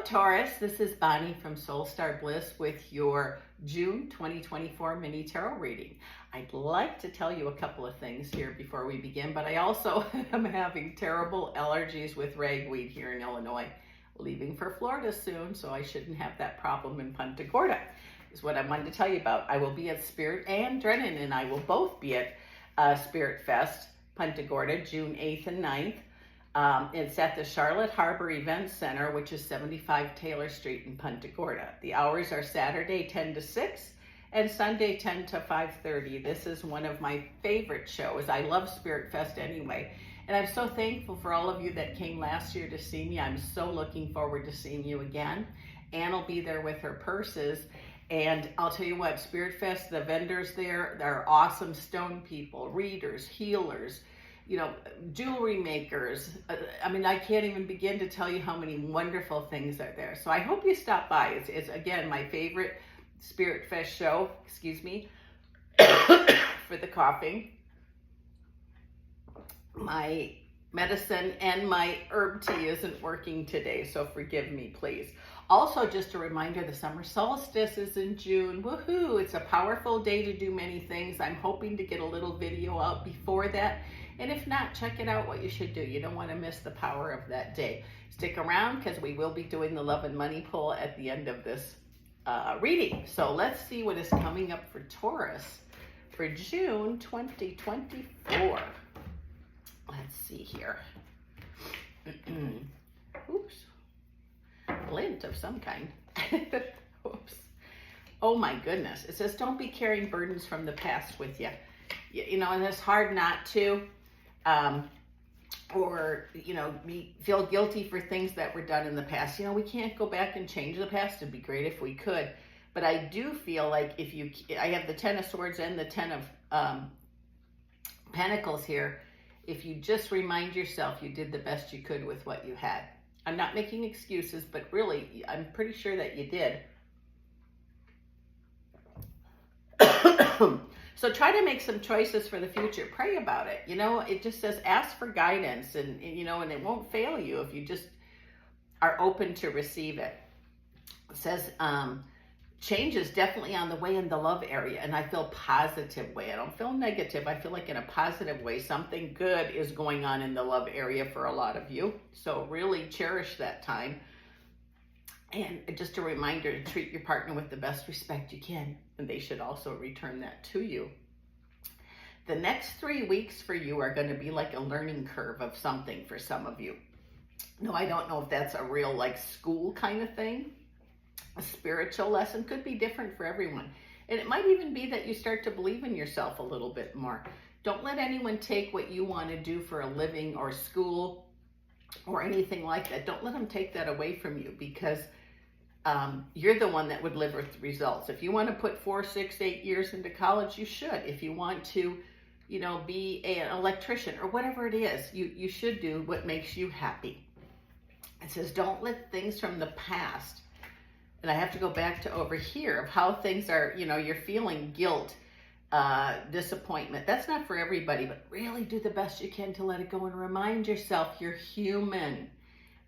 Taurus, this is Bonnie from Soul Star Bliss with your June 2024 mini tarot reading. I'd like to tell you a couple of things here before we begin, but I also am having terrible allergies with ragweed here in Illinois. Leaving for Florida soon, so I shouldn't have that problem in Punta Gorda, is what I wanted to tell you about. I will be at Spirit, and Drennan and I will both be at Spirit Fest, Punta Gorda, June 8th and 9th. It's at the Charolotte Harbor Event Center, which is 75 Taylor Street in Punta Gorda. The hours are Saturday 10 to 6 and Sunday 10 to 5:30. This is one of my favorite shows. I love Spirit Fest anyway. And I'm so thankful for all of you that came last year to see me. I'm so looking forward to seeing you again. Ann will be there with her purses. And I'll tell you what, Spirit Fest, the vendors there, they're awesome stone people, readers, healers, you know, jewelry makers. I mean, I can't even begin to tell you how many wonderful things are there. So I hope you stop by. It's again, my favorite Spirit Fest show, excuse me, for the coughing. My medicine and my herb tea isn't working today, so forgive me, please. Also, just a reminder, the summer solstice is in June. Woohoo! It's a powerful day to do many things. I'm hoping to get a little video out before that. And if not, check it out what you should do. You don't want to miss the power of that day. Stick around because we will be doing the love and money pull at the end of this reading. So let's see what is coming up for Taurus for June 2024. Let's see here. Oops. Lint of some kind. Oops. Oh my goodness. It says, don't be carrying burdens from the past with you. You know, and it's hard not to. Or, you know, feel guilty for things that were done in the past. You know, we can't go back and change the past. It'd be great if we could. But I do feel like I have the 10 of Swords and the 10 of Pentacles here. If you just remind yourself you did the best you could with what you had. I'm not making excuses, but really, I'm pretty sure that you did. So try to make some choices for the future. Pray about it. You know, it just says ask for guidance, and you know, and it won't fail you if you just are open to receive it. It says change is definitely on the way in the love area, and I feel positive way. I don't feel negative. I feel like in a positive way, something good is going on in the love area for a lot of you. So really cherish that time. And just a reminder to treat your partner with the best respect you can, and they should also return that to you. The next 3 weeks for you are going to be like a learning curve of something for some of you. No, I don't know if that's a real like school kind of thing. A spiritual lesson could be different for everyone. And it might even be that you start to believe in yourself a little bit more. Don't let anyone take what you want to do for a living or school or anything like that. Don't let them take that away from you, because you're the one that would live with the results. If you want to put 4, 6, 8 years into college, you should. If you want to, you know, be an electrician or whatever it is, you should do what makes you happy. It says, don't let things from the past, and I have to go back to over here of how things are, you know, you're feeling guilt, disappointment. That's not for everybody, but really do the best you can to let it go and remind yourself you're human.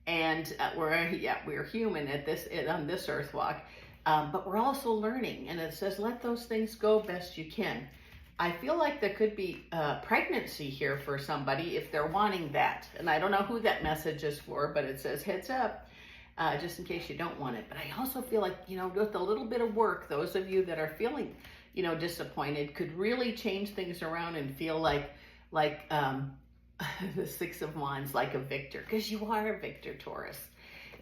And we're human on this earth walk, but we're also learning. And it says, let those things go best you can. I feel like there could be pregnancy here for somebody if they're wanting that. And I don't know who that message is for, but it says heads up, just in case you don't want it. But I also feel like, you know, with a little bit of work, those of you that are feeling, you know, disappointed could really change things around and feel like the 6 of Wands, like a victor, because you are a victor, Taurus.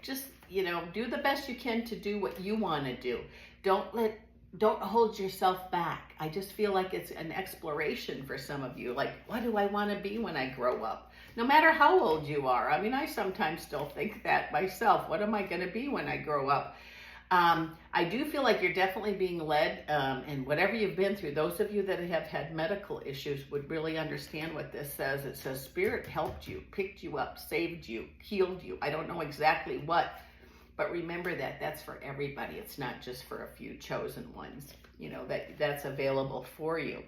Just, you know, do the best you can to do what you want to do. Don't hold yourself back. I just feel like it's an exploration for some of you. Like, what do I want to be when I grow up? No matter how old you are. I mean, I sometimes still think that myself. What am I going to be when I grow up? I do feel like you're definitely being led, and whatever you've been through, those of you that have had medical issues would really understand what this says. It says Spirit helped you, picked you up, saved you, healed you. I don't know exactly what, but remember that that's for everybody. It's not just for a few chosen ones, you know, that's available for you.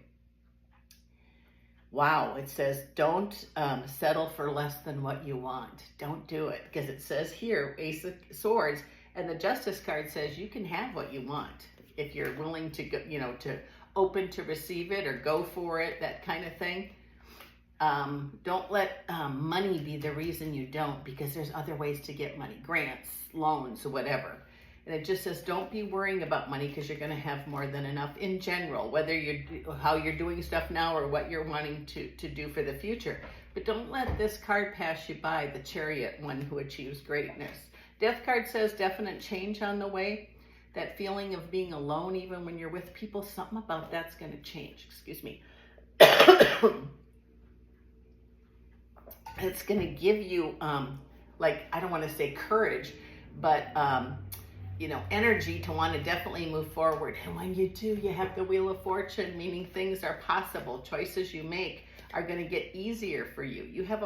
Wow, it says don't settle for less than what you want. Don't do it, because it says here, Ace of Swords, And the Justice card says you can have what you want if you're willing to go, to open to receive it or go for it, that kind of thing. Don't let money be the reason you don't, because there's other ways to get money, grants, loans, whatever. And it just says don't be worrying about money, because you're going to have more than enough in general, whether how you're doing stuff now or what you're wanting to do for the future. But don't let this card pass you by, the Chariot, one who achieves greatness. Death card says definite change on the way. That feeling of being alone, even when you're with people, something about that's going to change. Excuse me. It's going to give you, I don't want to say courage, but, energy to want to definitely move forward. And when you do, you have the Wheel of Fortune, meaning things are possible. Choices you make are going to get easier for you. You have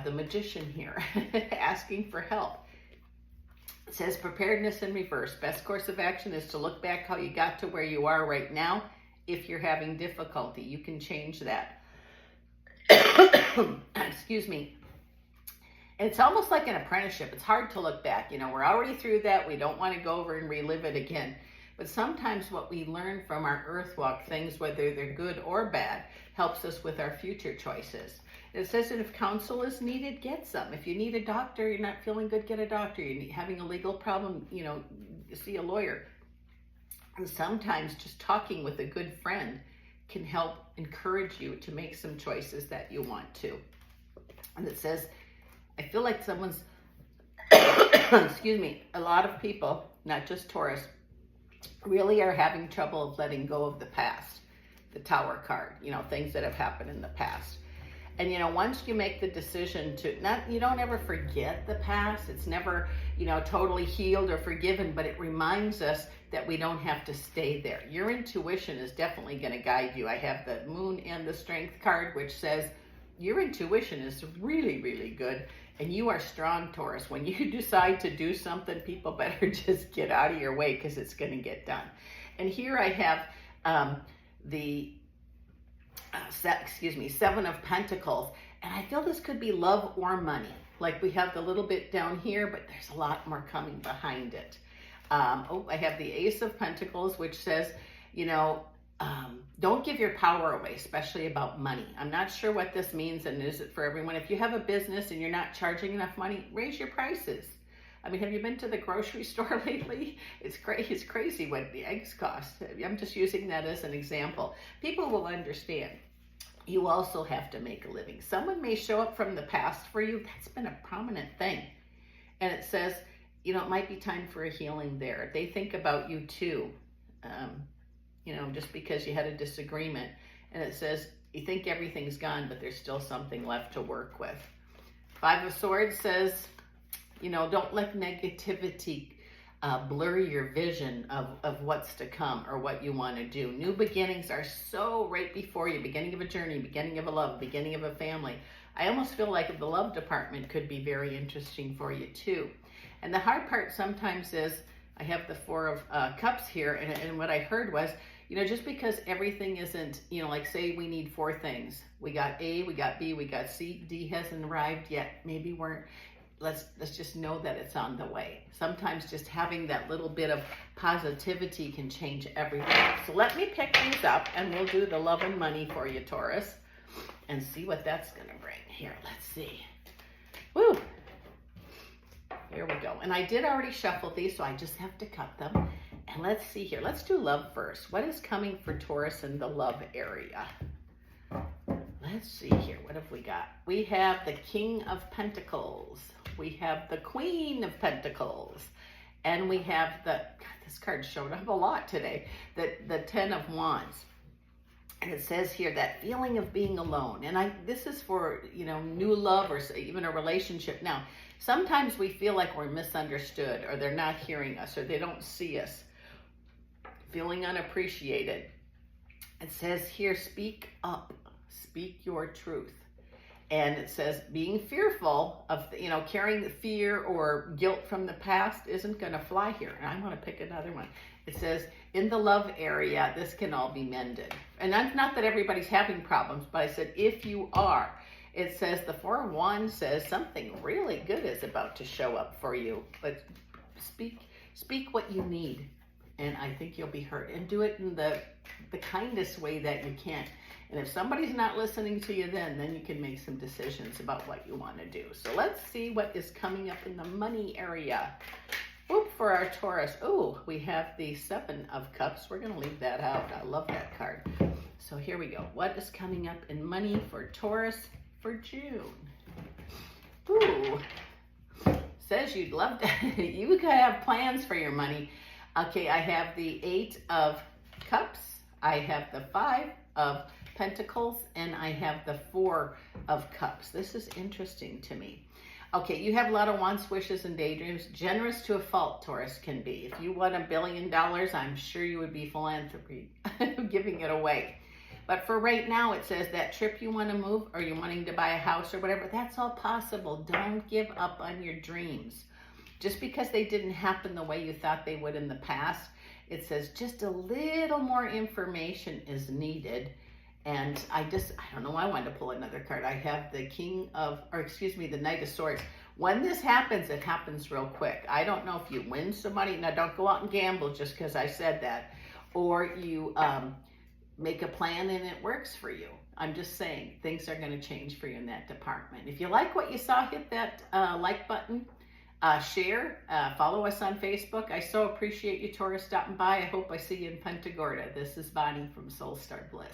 the Magician here asking for help. It says preparedness in reverse. Best course of action is to look back how you got to where you are right now. If you're having difficulty, you can change that. Excuse me. It's almost like an apprenticeship. It's hard to look back. We're already through that. We don't want to go over and relive it again. But sometimes what we learn from our earth walk, things, whether they're good or bad, helps us with our future choices. It says that if counsel is needed, get some. If you need a doctor, you're not feeling good, get a doctor. You're having a legal problem, see a lawyer. And sometimes just talking with a good friend can help encourage you to make some choices that you want to. And it says, I feel like someone's, excuse me, a lot of people, not just Taurus, really are having trouble of letting go of the past. The Tower card, things that have happened in the past. And, once you make the decision you don't ever forget the past. It's never, totally healed or forgiven, but it reminds us that we don't have to stay there. Your intuition is definitely going to guide you. I have the Moon and the Strength card, which says your intuition is really, really good. And you are strong, Taurus. When you decide to do something, people better just get out of your way, because it's going to get done. And here I have the Seven of Pentacles, and I feel this could be love or money. Like we have the little bit down here, but there's a lot more coming behind it. I have the Ace of Pentacles, which says, don't give your power away, especially about money. I'm not sure what this means, and is it for everyone? If you have a business and you're not charging enough money, raise your prices. I mean, have you been to the grocery store lately? It's crazy what the eggs cost. I'm just using that as an example. People will understand. You also have to make a living. Someone may show up from the past for you. That's been a prominent thing. And it says, it might be time for a healing there. They think about you too, just because you had a disagreement. And it says, you think everything's gone, but there's still something left to work with. Five of Swords says, don't let negativity blur your vision of what's to come or what you want to do. New beginnings are so right before you. Beginning of a journey, beginning of a love, beginning of a family. I almost feel like the love department could be very interesting for you too. And the hard part sometimes is, I have the Four of Cups here, and what I heard was, just because everything isn't, like say we need 4 things. We got A, we got B, we got C, D hasn't arrived yet. Maybe let's just know that it's on the way. Sometimes just having that little bit of positivity can change everything. So let me pick these up, and we'll do the love and money for you, Taurus, and see what that's going to bring. Here, let's see. Woo! Here we go. And I did already shuffle these, so I just have to cut them. And let's see here. Let's do love first. What is coming for Taurus in the love area? Let's see here. What have we got? We have the King of Pentacles. We have the Queen of Pentacles. And we have this card showed up a lot today. The Ten of Wands. And it says here that feeling of being alone. And this is for, new love or even a relationship. Now, sometimes we feel like we're misunderstood, or they're not hearing us, or they don't see us. Feeling unappreciated. It says here, speak up. Speak your truth. And it says being fearful of, carrying the fear or guilt from the past isn't going to fly here. And I want to pick another one. It says in the love area, this can all be mended. And that's not that everybody's having problems, but I said if you are. It says the Four of Wands says something really good is about to show up for you, but speak what you need, and I think you'll be heard. And do it in the kindest way that you can. And if somebody's not listening to you, then you can make some decisions about what you want to do. So let's see what is coming up in the money area. Oop, for our Taurus. Oh, we have the Seven of Cups. We're going to leave that out. I love that card. So here we go. What is coming up in money for Taurus for June? Ooh, says you'd love to. You could have plans for your money. Okay, I have the Eight of Cups. I have the Five of Pentacles, and I have the Four of Cups. This is interesting to me. Okay, you have a lot of wants, wishes, and daydreams. Generous to a fault, Taurus can be. If you won $1 billion, I'm sure you would be philanthropy, giving it away. But for right now, it says that trip you want to move, or you're wanting to buy a house or whatever, that's all possible. Don't give up on your dreams. Just because they didn't happen the way you thought they would in the past, it says just a little more information is needed. And I don't know, I wanted to pull another card. I have the the Knight of Swords. When this happens, it happens real quick. I don't know if you win some money. Now, don't go out and gamble just because I said that. Or you make a plan and it works for you. I'm just saying, things are going to change for you in that department. If you like what you saw, hit that like button. Share, follow us on Facebook. I so appreciate you, Taurus, stopping by. I hope I see you in Punta Gorda. This is Bonnie from Soul Star Bliss.